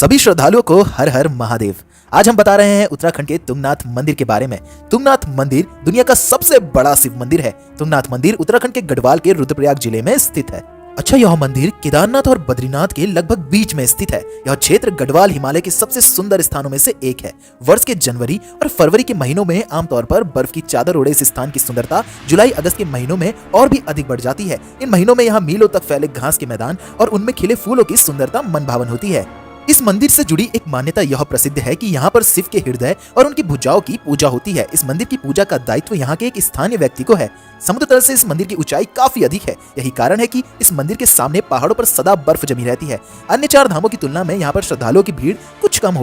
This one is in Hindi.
सभी श्रद्धालुओं को हर हर महादेव। आज हम बता रहे हैं उत्तराखंड के तुंगनाथ मंदिर के बारे में। तुंगनाथ मंदिर दुनिया का सबसे बड़ा शिव मंदिर है। तुंगनाथ मंदिर उत्तराखंड के गढ़वाल के रुद्रप्रयाग जिले में स्थित है। अच्छा, यह मंदिर केदारनाथ और बद्रीनाथ के लगभग बीच में स्थित है। यह क्षेत्र गढ़वाल हिमालय के सबसे सुंदर स्थानों में से एक है। वर्ष के जनवरी और फरवरी के महीनों में आमतौर पर बर्फ की चादर ओढ़े इस स्थान की सुंदरता जुलाई अगस्त के महीनों में और भी अधिक बढ़ जाती है। इन महीनों में यहाँ मीलों तक फैले घास के मैदान और उनमें खिले फूलों की सुंदरता मनभावन होती है। इस मंदिर से जुड़ी एक मान्यता यह प्रसिद्ध है कि यहाँ पर शिव के हृदय और उनकी भुजाओं की पूजा होती है। इस मंदिर की पूजा का दायित्व यहाँ के एक स्थानीय व्यक्ति को है। समुद्र तल से इस मंदिर की ऊंचाई काफी अधिक है। यही कारण है कि इस मंदिर के सामने पहाड़ों पर सदा बर्फ जमी रहती है। अन्य 4 धामों की तुलना में यहाँ पर श्रद्धालुओं की भीड़ कुछ कम होती है।